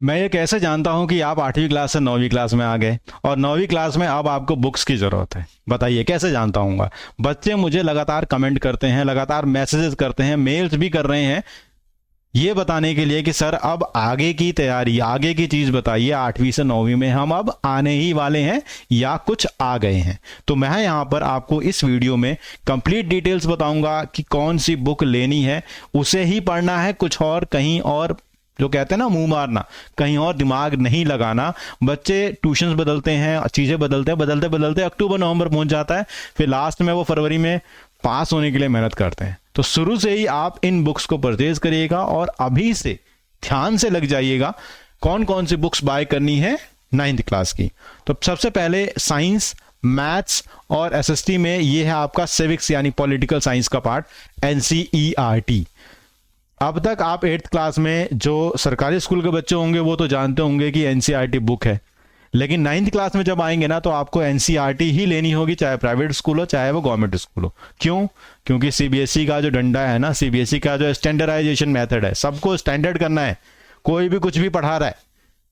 मैं ये कैसे जानता हूँ कि आप 8वीं क्लास से 9वीं क्लास में आ गए और 9वीं क्लास में अब आपको बुक्स की ज़रूरत है? बताइए कैसे जानता हूँगा? बच्चे मुझे लगातार कमेंट करते हैं, लगातार मैसेजेस करते हैं, मेल्स भी कर रहे हैं, ये बताने के लिए कि सर अब आगे की तैयारी, आगे की चीज़ बताइए, 8वीं से 9वीं में हम अब आने ही वाले हैं या कुछ आ गए हैं। तो मैं यहाँ पर आपको इस वीडियो में कंप्लीट डिटेल्स बताऊंगा कि कौन सी बुक लेनी है, उसे ही पढ़ना है, कुछ और कहीं और जो कहते हैं ना मुंह मारना, कहीं और दिमाग नहीं लगाना। बच्चे ट्यूशंस बदलते हैं, चीज़ें बदलते हैं, बदलते बदलते अक्टूबर नवंबर पहुंच जाता है, फिर लास्ट में वो फरवरी में पास होने के लिए मेहनत करते हैं। तो शुरू से ही आप इन बुक्स को परचेज करिएगा और अभी से ध्यान से लग जाइएगा कौन कौन सी बुक्स बाय करनी है 9th क्लास की। तो सबसे पहले साइंस, मैथ्स और एसएसटी में ये है आपका सिविक्स यानी पॉलिटिकल साइंस का पार्ट, एनसीईआरटी। अब तक आप 8th क्लास में जो सरकारी स्कूल के बच्चे होंगे वो तो जानते होंगे कि एनसीईआरटी बुक है, लेकिन 9th क्लास में जब आएंगे ना तो आपको एनसीईआरटी ही लेनी होगी, चाहे प्राइवेट स्कूल हो चाहे वो गवर्नमेंट स्कूल हो। क्यों? क्योंकि सीबीएसई का जो डंडा है ना, सीबीएसई का जो स्टैंडर्डाइजेशन मेथड है, सबको स्टैंडर्ड करना है। कोई भी कुछ भी पढ़ा रहा है,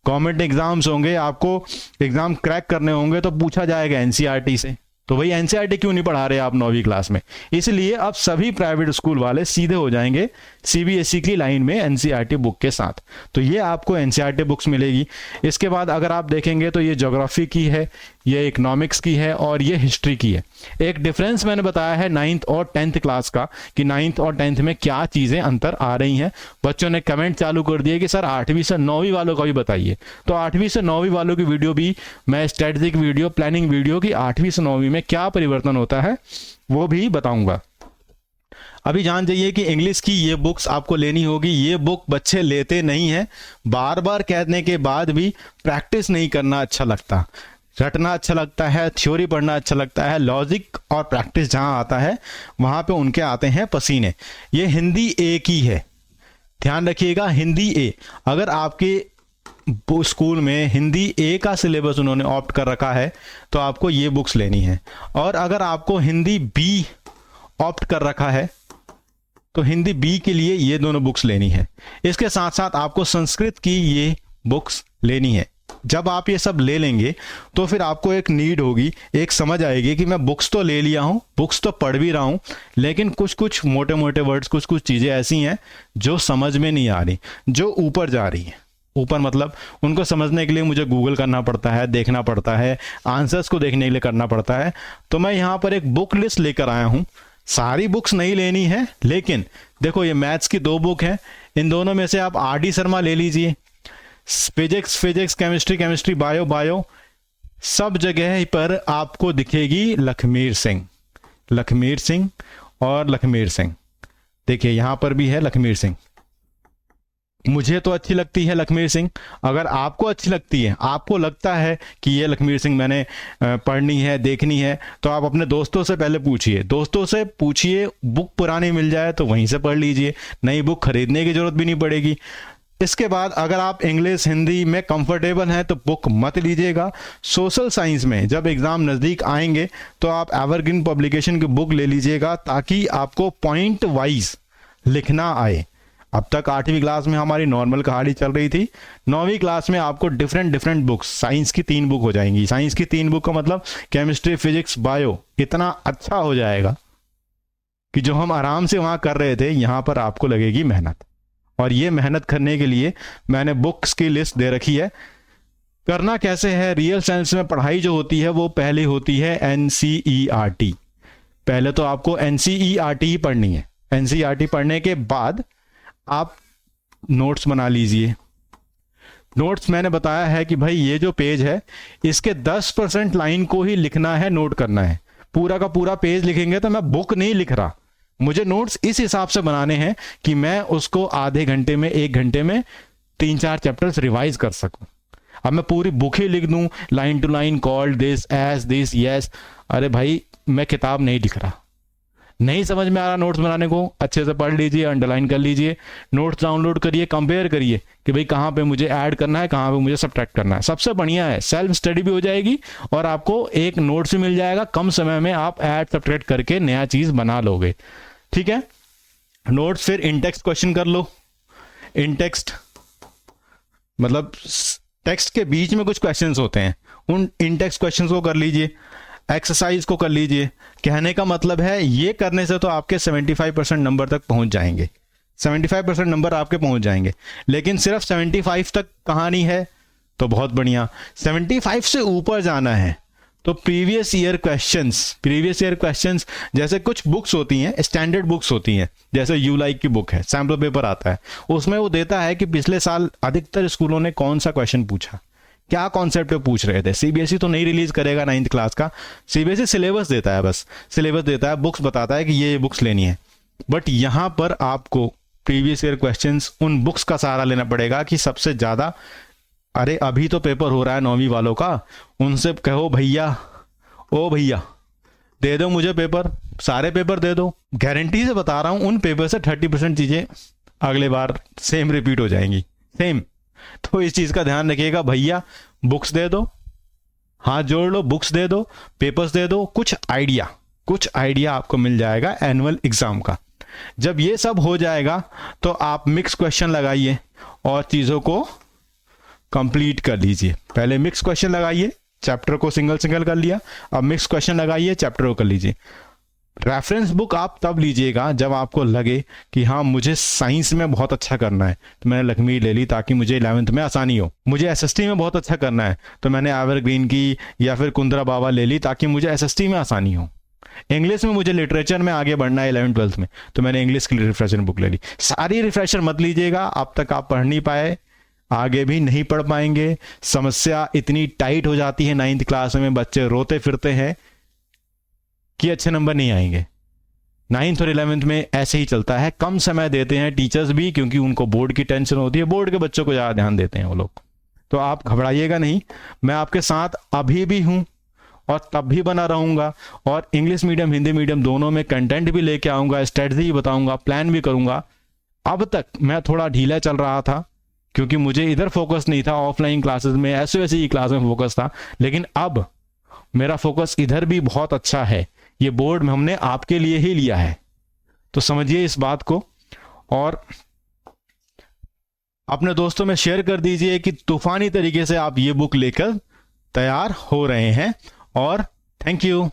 गवर्नमेंट एग्जाम्स होंगे, आपको एग्जाम क्रैक करने होंगे तो पूछा जाएगा एनसीईआरटी से। तो भाई एनसीईआरटी क्यों नहीं पढ़ा रहे आप 9वीं क्लास में? इसलिए अब सभी प्राइवेट स्कूल वाले सीधे हो जाएंगे सीबीएसई की लाइन में एनसीईआरटी बुक के साथ। तो ये आपको एनसीईआरटी बुक्स मिलेगी। इसके बाद अगर आप देखेंगे तो ये ज्योग्राफी की है, ये इकोनॉमिक्स की है और ये हिस्ट्री की है। एक डिफरेंस मैंने बताया है 9th और 10th क्लास का कि 9th और 10th में क्या चीज़ें अंतर आ रही हैं। बच्चों ने कमेंट चालू कर दिए कि सर 8वीं से 9वीं वालों का भी बताइए। तो 8वीं से 9वीं वालों की वीडियो भी मैं स्ट्रेटजिक वीडियो, प्लानिंग वीडियो की 8वीं से 9वीं में क्या परिवर्तन होता है वो भी बताऊंगा। अभी जान जाइए कि इंग्लिश की ये बुक्स आपको लेनी होगी। ये बुक बच्चे लेते नहीं हैं, बार बार कहने के बाद भी प्रैक्टिस नहीं करना अच्छा लगता। रटना अच्छा लगता है, थ्योरी पढ़ना अच्छा लगता है, लॉजिक और प्रैक्टिस जहां आता है वहां पे उनके आते हैं पसीने। ये हिंदी ए की है, ध्यान रखिएगा, हिंदी ए। अगर आपके स्कूल में हिंदी ए का सिलेबस उन्होंने ऑप्ट कर रखा है तो आपको ये बुक्स लेनी है। और अगर आपको हिंदी बी ऑप्ट कर रखा है तो हिंदी बी के लिए ये दोनों बुक्स लेनी है। इसके साथ साथ आपको संस्कृत की ये बुक्स लेनी है। जब आप ये सब ले लेंगे तो फिर आपको एक नीड होगी, एक समझ आएगी कि मैं बुक्स तो ले लिया हूं, बुक्स तो पढ़ भी रहा हूं, लेकिन कुछ कुछ मोटे मोटे वर्ड्स, कुछ कुछ चीज़ें ऐसी हैं जो समझ में नहीं आ रही, जो ऊपर जा रही हैं। ऊपर मतलब उनको समझने के लिए मुझे गूगल करना पड़ता है, देखना पड़ता है, आंसर्स को देखने के लिए करना पड़ता है। तो मैं यहाँ पर एक बुक लिस्ट लेकर आया हूँ। सारी बुक्स नहीं लेनी है, लेकिन देखो ये मैथ्स की 2 बुक हैं, इन दोनों में से आप आर डी शर्मा ले लीजिए। फिजिक्स, केमिस्ट्री, बायो, सब जगह पर आपको दिखेगी लखमीर सिंह और लखमीर सिंह। देखिए यहां पर भी है लखमीर सिंह। मुझे तो अच्छी लगती है लखमीर सिंह। अगर आपको अच्छी लगती है, आपको लगता है कि ये लखमीर सिंह मैंने पढ़नी है, देखनी है, तो आप अपने दोस्तों से पहले पूछिए। दोस्तों से पूछिए, बुक पुरानी मिल जाए तो वहीं से पढ़ लीजिए, नई बुक खरीदने की जरूरत भी नहीं पड़ेगी। इसके बाद अगर आप इंग्लिश, हिंदी में कंफर्टेबल हैं तो बुक मत लीजिएगा। सोशल साइंस में जब एग्जाम नज़दीक आएंगे तो आप एवरग्रीन पब्लिकेशन की बुक ले लीजिएगा, ताकि आपको पॉइंट वाइज लिखना आए। अब तक 8वीं क्लास में हमारी नॉर्मल कहानी चल रही थी, 9वीं क्लास में आपको डिफरेंट बुक्स, साइंस की 3 बुक हो जाएंगी। साइंस की 3 बुक का मतलब केमिस्ट्री, फिजिक्स, बायो, इतना अच्छा हो जाएगा कि जो हम आराम से वहां कर रहे थे यहां पर आपको लगेगी मेहनत। और ये मेहनत करने के लिए मैंने बुक्स की लिस्ट दे रखी है। करना कैसे है? रियल साइंस में पढ़ाई जो होती है वो पहले होती है एनसीईआरटी। पहले तो आपको एनसीईआरटी ही पढ़नी है। एनसीईआरटी पढ़ने के बाद आप नोट्स बना लीजिए। नोट्स मैंने बताया है कि भाई ये जो पेज है इसके 10% लाइन को ही लिखना है, नोट करना है। पूरा का पूरा पेज लिखेंगे तो मैं बुक नहीं लिख रहा, मुझे नोट्स इस हिसाब से बनाने हैं कि मैं उसको आधे घंटे में, 1 घंटे में 3-4 चैप्टर्स रिवाइज कर सकूं। अब मैं पूरी बुक ही लिख दूं, line to line, called this, as this, yes, अरे भाई मैं किताब नहीं लिख रहा। नहीं समझ में आ रहा नोट्स बनाने को, अच्छे से पढ़ लीजिए, अंडरलाइन कर लीजिए, नोट्स डाउनलोड करिए, कंपेयर करिए कि भाई कहाँ पे मुझे ऐड करना है, कहाँ पे मुझे सब्ट्रैक्ट करना है। सबसे बढ़िया है, सेल्फ स्टडी भी हो जाएगी और आपको एक नोट्स भी मिल जाएगा। कम समय में आप ऐड सब्ट्रैक्ट करके नया चीज बना लोगे। ठीक है, नोट्स। फिर इंटेक्स्ट क्वेश्चन कर लो। इंटेक्स्ट मतलब टेक्स्ट के बीच में कुछ क्वेश्चंस होते हैं, उन इन टेक्स्ट क्वेश्चंस को कर लीजिए, एक्सरसाइज को कर लीजिए। कहने का मतलब है ये करने से तो आपके 75% नंबर तक पहुंच जाएंगे, 75% नंबर आपके पहुंच जाएंगे। लेकिन सिर्फ 75 तक कहानी है तो बहुत बढ़िया, 75 से ऊपर जाना है तो प्रीवियस ईयर क्वेश्चंस जैसे कुछ बुक्स होती हैं, स्टैंडर्ड बुक्स होती हैं, जैसे यू लाइक की बुक है, सैम्पल पेपर आता है, उसमें वो देता है कि पिछले साल अधिकतर स्कूलों ने कौन सा क्वेश्चन पूछा, क्या कॉन्सेप्ट पे पूछ रहे थे। सीबीएसई तो नहीं रिलीज करेगा 9th क्लास का, सीबीएसई सिलेबस देता है, बस सिलेबस देता है, बुक्स बताता है कि ये बुक्स लेनी है। बट यहाँ पर आपको प्रीवियस ईयर क्वेश्चंस उन बुक्स का सहारा लेना पड़ेगा कि सबसे ज्यादा, अरे अभी तो पेपर हो रहा है 9वीं वालों का, उनसे कहो भैया, ओ भैया दे दो मुझे पेपर, सारे पेपर दे दो। गारंटी से बता रहा हूं उन पेपर से 30% चीजें अगले बार सेम रिपीट हो जाएंगी, सेम। तो इस चीज का ध्यान रखिएगा, भैया बुक्स दे दो, हाथ जोड़ लो, बुक्स दे दो, पेपर्स दे दो, कुछ आइडिया आपको मिल जाएगा एनुअल एग्जाम का। जब ये सब हो जाएगा तो आप मिक्स क्वेश्चन लगाइए और चीजों को कंप्लीट कर लीजिए। पहले मिक्स क्वेश्चन लगाइए, चैप्टर को सिंगल कर लिया, अब मिक्स क्वेश्चन लगाइए, चैप्टर को कर लीजिए। रेफरेंस बुक आप तब लीजिएगा जब आपको लगे कि हाँ मुझे साइंस में बहुत अच्छा करना है तो मैंने लक्ष्मी ले ली ताकि मुझे 11th में आसानी हो, मुझे एसएसटी में बहुत अच्छा करना है तो मैंने एवरग्रीन की या फिर कुंद्रा बाबा ले ली ताकि मुझे एसएसटी में आसानी हो। इंग्लिश में मुझे लिटरेचर में आगे बढ़ना है 11th 12th में तो मैंने इंग्लिश की रिफ्रेशर बुक ले ली। सारी रिफ्रेशर मत लीजिएगा, अब तक आप पढ़ नहीं पाए, आगे भी नहीं पढ़ पाएंगे। समस्या इतनी टाइट हो जाती है 9th क्लास में, बच्चे रोते फिरते हैं कि अच्छे नंबर नहीं आएंगे। 9th और 11th में ऐसे ही चलता है, कम समय देते हैं टीचर्स भी क्योंकि उनको बोर्ड की टेंशन होती है, बोर्ड के बच्चों को ज़्यादा ध्यान देते हैं वो लोग। तो आप घबराइएगा नहीं, मैं आपके साथ अभी भी हूँ और तब भी बना रहूँगा, और इंग्लिश मीडियम हिंदी मीडियम दोनों में कंटेंट भी लेके आऊँगा, स्ट्रेटजी भी बताऊँगा, प्लान भी करूँगा। अब तक मैं थोड़ा ढीला चल रहा था क्योंकि मुझे इधर फोकस नहीं था, ऑफलाइन क्लासेस में ऐसे ही क्लास में फोकस था, लेकिन अब मेरा फोकस इधर भी बहुत अच्छा है। ये बोर्ड में हमने आपके लिए ही लिया है, तो समझिए इस बात को और अपने दोस्तों में शेयर कर दीजिए कि तूफानी तरीके से आप ये बुक लेकर तैयार हो रहे हैं। और थैंक यू।